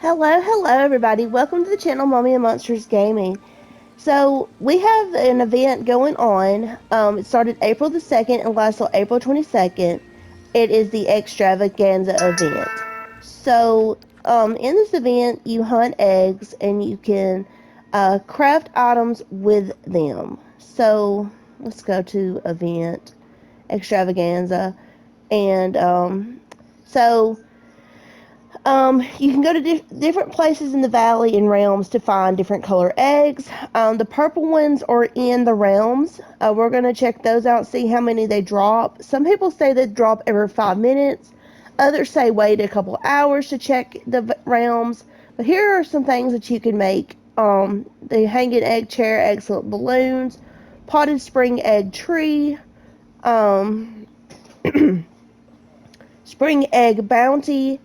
Hello everybody. Welcome to the channel Mommy and Monsters Gaming. So, we have an event going on. It started April the 2nd and lasts till April 22nd. It is the Eggstravaganza event. So, in this event, you hunt eggs and you can craft items with them. So, let's go to event Extravaganza. And, so you can go to different places in the valley and realms to find different color eggs. The purple ones are in the realms. We're going to check those out, see how many they drop. Some people say they drop every 5 minutes. Others say wait a couple hours to check the realms. But here are some things that you can make. The hanging egg chair, excellent balloons, potted spring egg tree, um, spring egg bounty,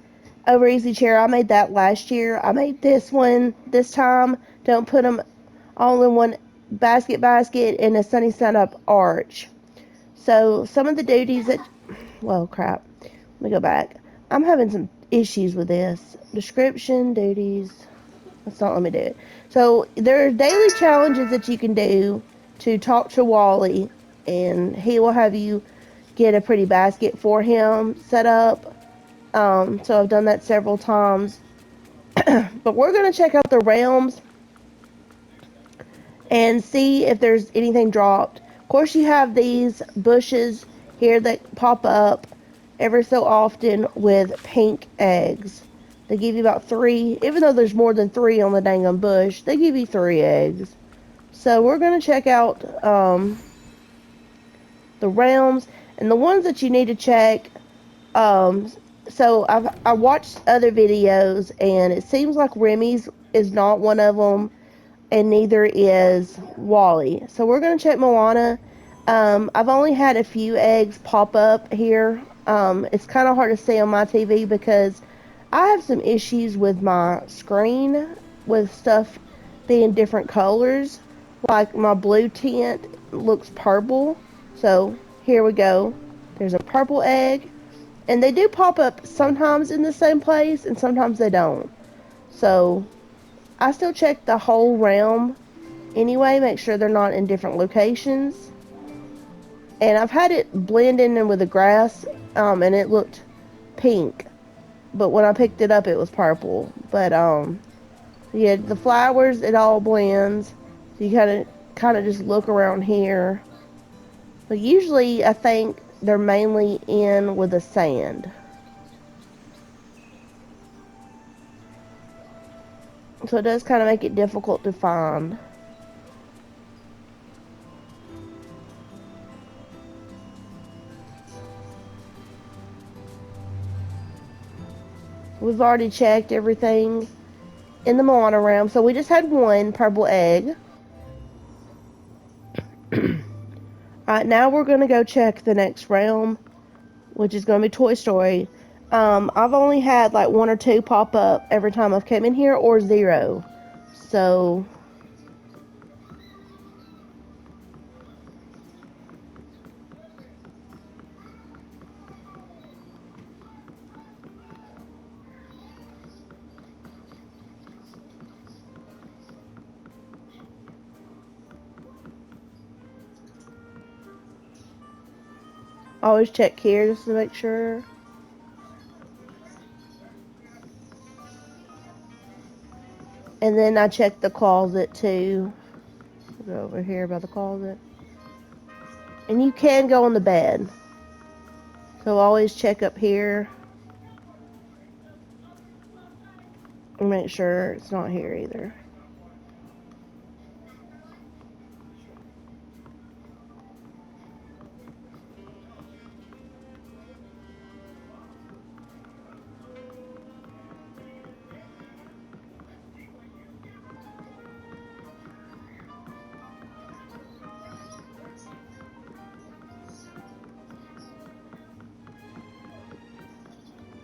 over easy chair. I made that last year. I made this one this time. Don't put them all in one basket and a sunny side up arch. So some of the duties that, well, crap. Let me go back. I'm having some issues with this. Description, duties. Let's not let me do it. So there are daily challenges that you can do to talk to Wally, and he will have you get a pretty basket for him set up. So I've done that several times. But we're going to check out the realms and see if there's anything dropped. Of course, you have these bushes here that pop up every so often with pink eggs. They give you about 3, even though there's more than 3 on the dang on bush, they give you 3 eggs. So we're going to check out the realms and the ones that you need to check. So I watched other videos, and it seems like Remy's is not one of them, and neither is Wally. So we're gonna check Moana. I've only had a few eggs pop up here. It's kind of hard to see on my TV because I have some issues with my screen with stuff being different colors. Like my blue tint looks purple. So here we go. There's a purple egg. And they do pop up sometimes in the same place and sometimes they don't. So I still check the whole realm anyway, make sure they're not in different locations. And I've had it blend in with the grass, and it looked pink. But when I picked it up, it was purple. But yeah, the flowers, it all blends. So you kind of just look around here. But usually, I think they're mainly in with the sand. So it does kind of make it difficult to find. We've already checked everything in the Moana realm. So we just had one purple egg. Alright, now we're going to go check the next realm, which is going to be Toy Story. I've only had like 1 or 2 pop up every time I've come in here, or 0. So always check here just to make sure. And then I check the closet too. Go over here by the closet. And you can go on the bed. So always check up here. And make sure it's not here either.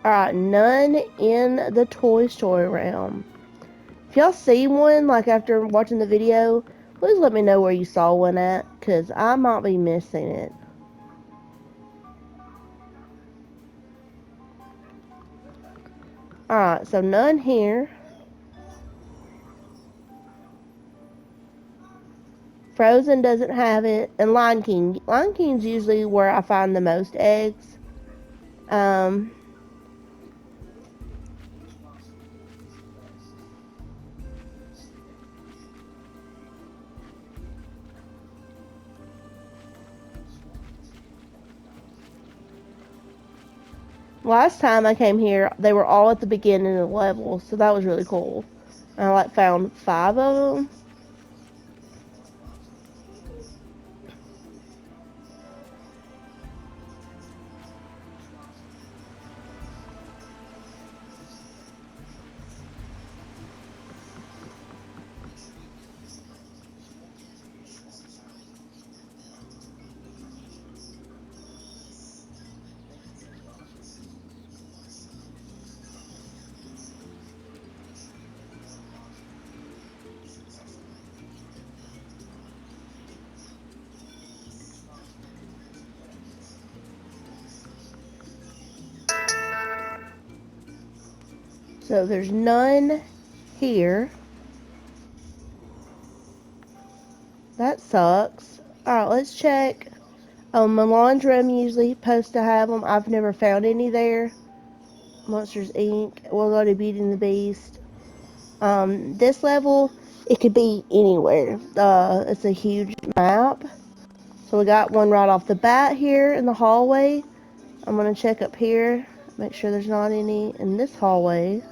Alright, none in the Toy Story realm. If y'all see one, like after watching the video, please let me know where you saw one at, because I might be missing it. Alright, so none here. Frozen doesn't have it, and Lion King. Lion King's usually where I find the most eggs. Um, Last time I came here, they were all at the beginning of the level, so that was really cool. I like found 5 of them. So there's none here. That sucks. Alright, let's check. Milan's room usually supposed to have them. I've never found any there. Monsters Inc. We'll go to Beauty and the Beast. This level, it could be anywhere. It's a huge map. So we got one right off the bat here in the hallway. I'm going to check up here. Make sure there's not any in this hallway.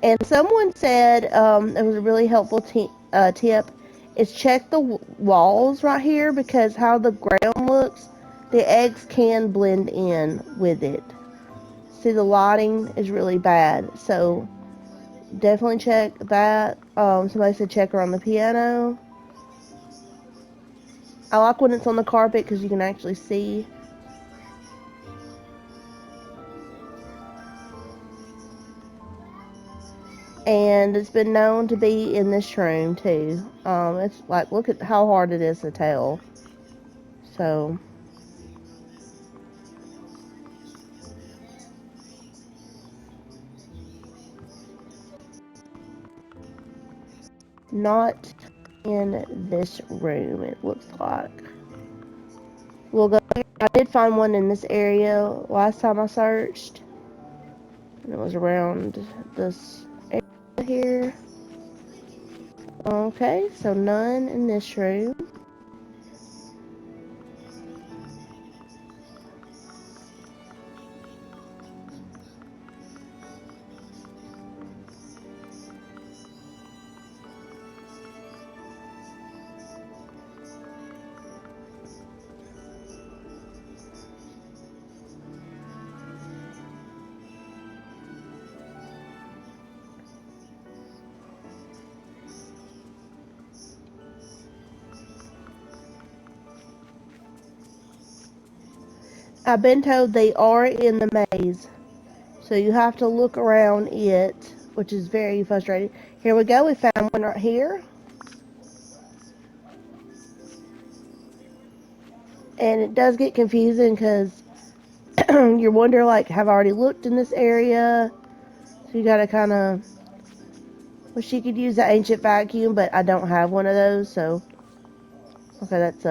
And someone said, it was a really helpful tip, is check the walls right here, because how the ground looks, the eggs can blend in with it. See, the lighting is really bad, so definitely check that. Somebody said check around the piano. I like when it's on the carpet because you can actually see. And it's been known to be in this room too. It's like, look at how hard it is to tell. So, not in this room, it looks like. We'll go. I did find one in this area last time I searched. And it was around this area here. Okay, so none in this room. I've been told they are in the maze. So you have to look around it, which is very frustrating. Here we go. We found one right here. And it does get confusing because you're wondering, like, have I already looked in this area? So you got to kind of... Wish you could use the ancient vacuum, but I don't have one of those, so... Okay, that's,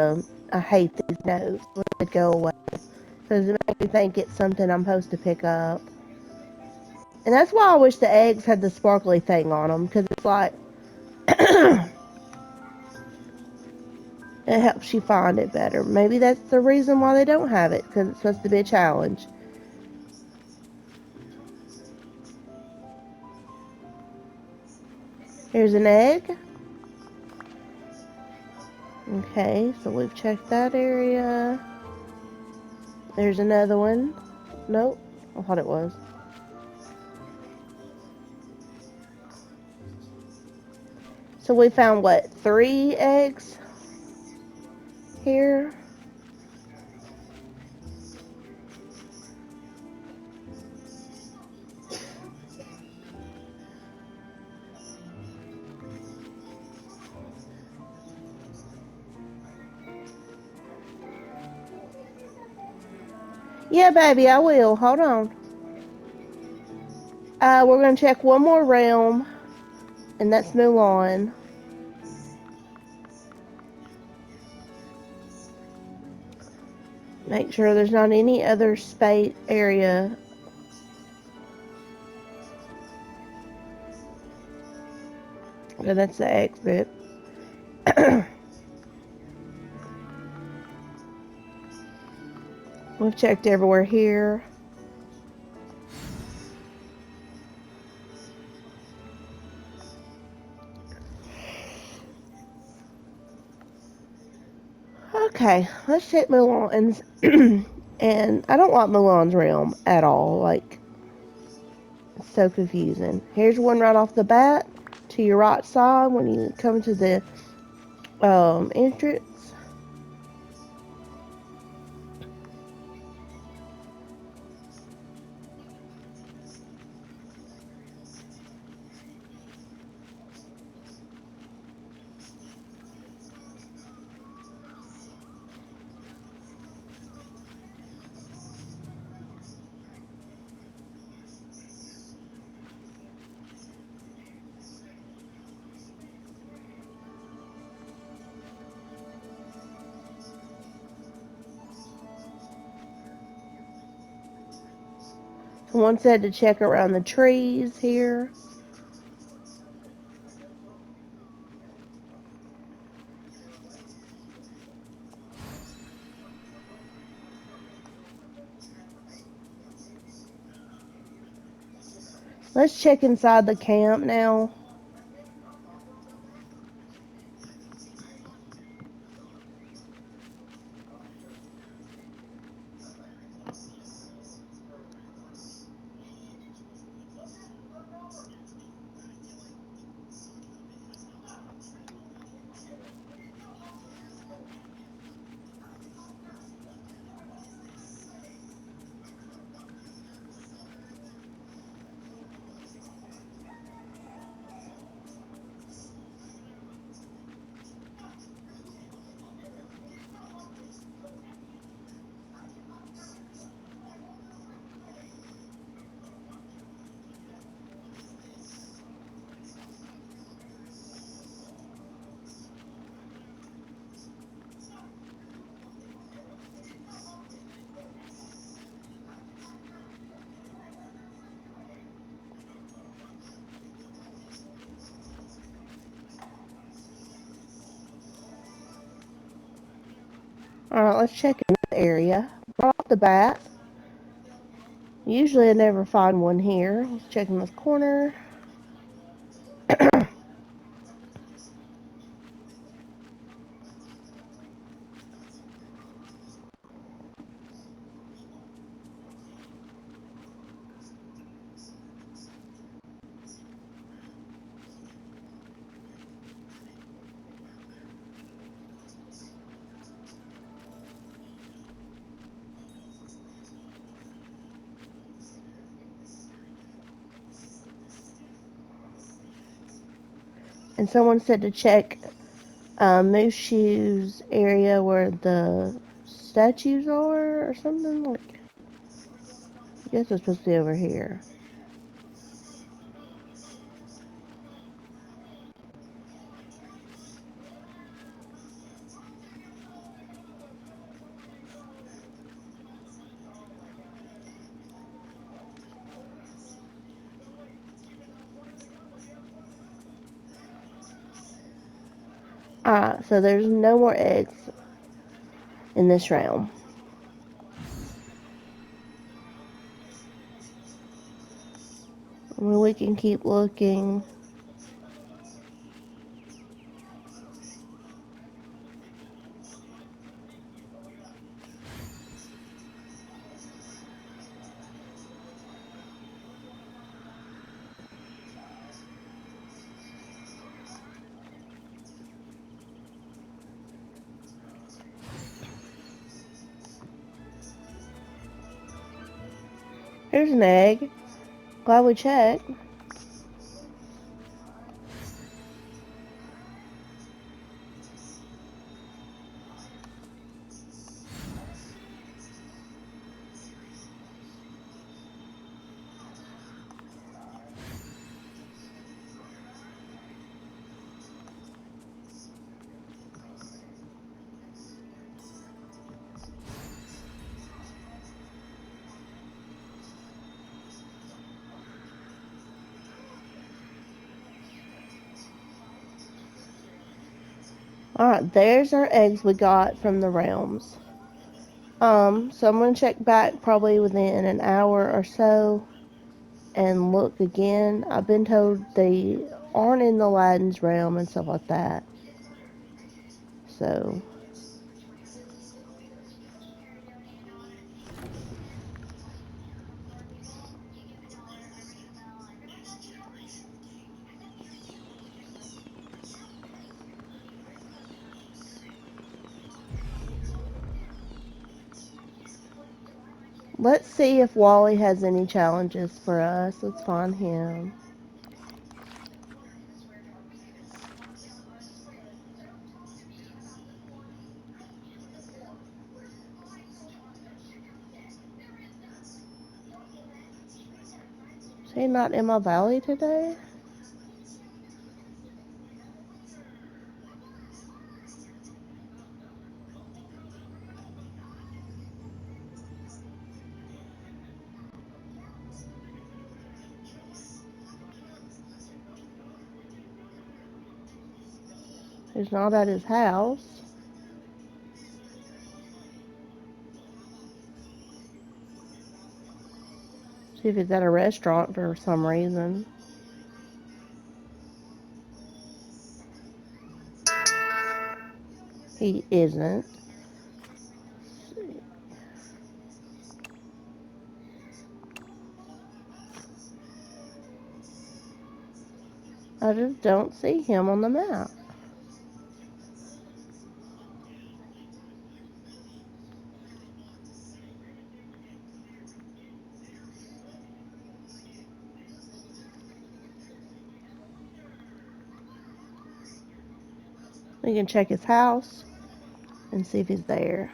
I hate these notes. Let it go away. Because it makes me think it's something I'm supposed to pick up. And that's why I wish the eggs had the sparkly thing on them, because it's like... It helps you find it better. Maybe that's the reason why they don't have it, because it's supposed to be a challenge. Here's an egg. Okay, so we've checked that area. There's another one. Nope, I thought it was. So we found, what, 3 eggs here? Yeah, baby, I will. Hold on. We're going to check one more realm, and that's Mulan. Make sure there's not any other space area. And that's the exit. We've checked everywhere here. Okay, let's check Mulan's. And I don't like Mulan's realm at all. Like, it's so confusing. Here's one right off the bat to your right side when you come to the entrance. Someone said to check around the trees here. Let's check inside the camp now. Alright, let's check in the area. Right off the bat. Usually I never find one here. Let's check in this corner. And someone said to check Moose Shoe's area where the statues are or something. Like, I guess it's supposed to be over here. Alright, so there's no more eggs in this realm. I mean, we can keep looking. Here's an egg. Glad we checked. Alright, there's our eggs we got from the realms. So I'm gonna check back probably within an hour or so and look again. I've been told they aren't in the Aladdin's realm and stuff like that. So let's see if Wally has any challenges for us. Let's find him. Is he not in my valley today? He's not at his house. See if he's at a restaurant for some reason. He isn't. I just don't see him on the map. We can check his house and see if he's there.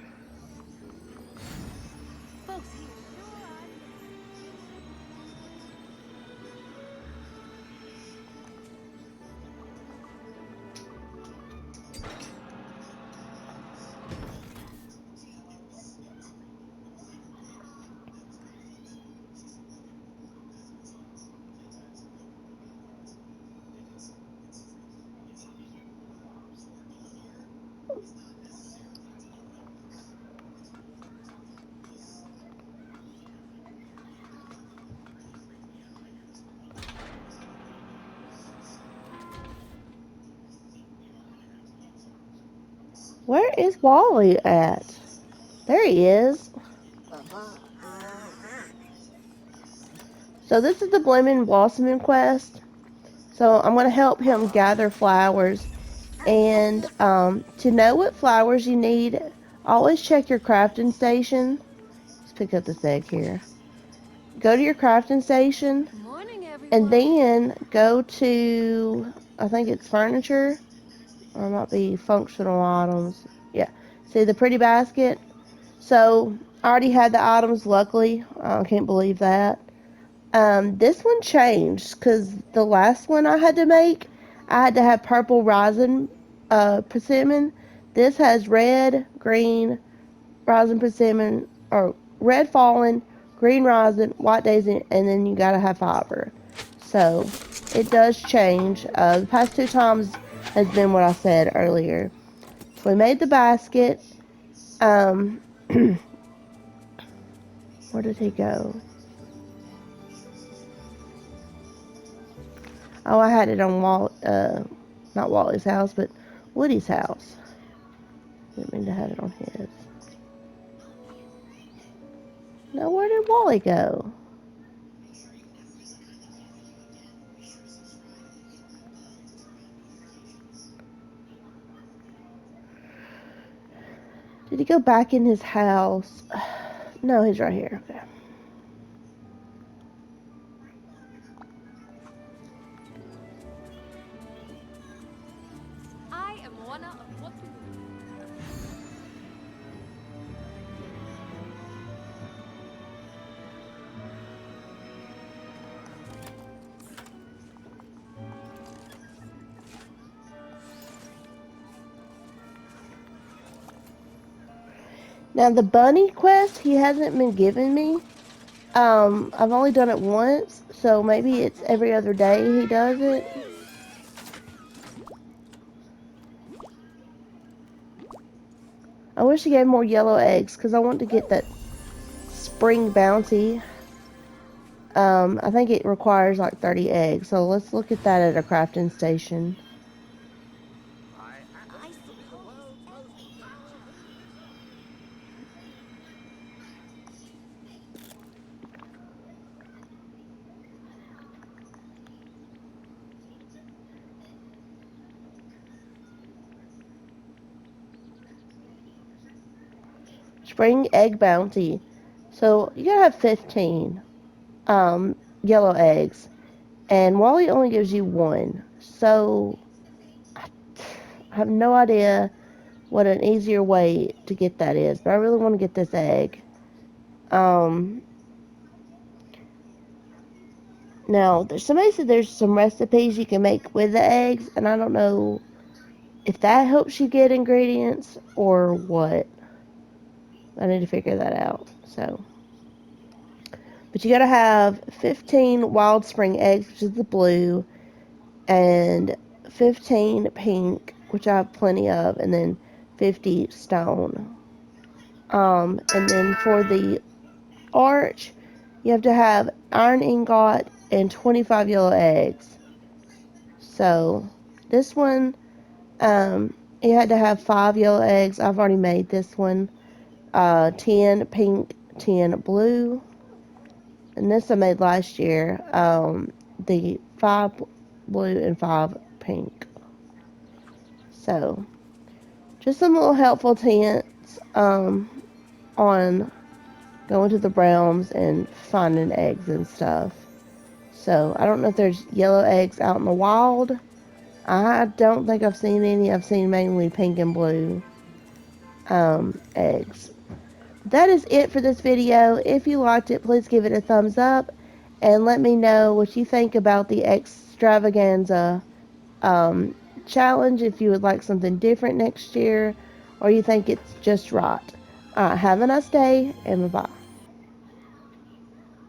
Where is Wally at? There he is. So this is the Blooming Blossoming quest. So I'm going to help him gather flowers. And to know what flowers you need, always check your crafting station. Let's pick up this egg here. Go to your crafting station. And then go to, I think it's furniture. Or it might be functional items. Yeah. See the pretty basket? So I already had the items, luckily. I can't believe that. This one changed because the last one I had to make, I had to have purple rising persimmon. This has red, green, rising persimmon, or red fallen, green rising, white daisy, and then you gotta have fiber. So it does change. The past two times has been what I said earlier. So we made the basket. Where did he go? Oh, I had it on not Wally's house, but Woody's house. Didn't mean to have it on his. Now, where did Wally go? Did he go back in his house? No, he's right here. Okay. I am one of what to do. Now, the bunny quest, he hasn't been giving me. I've only done it once, so maybe it's every other day he does it. I wish he gave more yellow eggs because I want to get that spring bounty. I think it requires like 30 eggs, so let's look at that at a crafting station. I suppose. Spring egg bounty. So you gotta have 15 yellow eggs, and Wally only gives you one. So I have no idea what an easier way to get that is, but I really want to get this egg. Um, Now, somebody said there's some recipes you can make with the eggs, and I don't know if that helps you get ingredients or what. I need to figure that out. So, but you gotta have 15 wild spring eggs, which is the blue, and 15 pink, which I have plenty of, and then 50 stone. And then for the arch, you have to have iron ingot and 25 yellow eggs. So, this one, you had to have 5 yellow eggs. I've already made this one. 10 pink, 10 blue. And this I made last year. The 5 blue and 5 pink. So, just some little helpful hints on going to the realms and finding eggs and stuff. So, I don't know if there's yellow eggs out in the wild. I don't think I've seen any. I've seen mainly pink and blue eggs. That is it for this video. If you liked it, please give it a thumbs up and let me know what you think about the Eggstravaganza um, challenge, if you would like something different next year or you think it's just right. Have a nice day and bye-bye.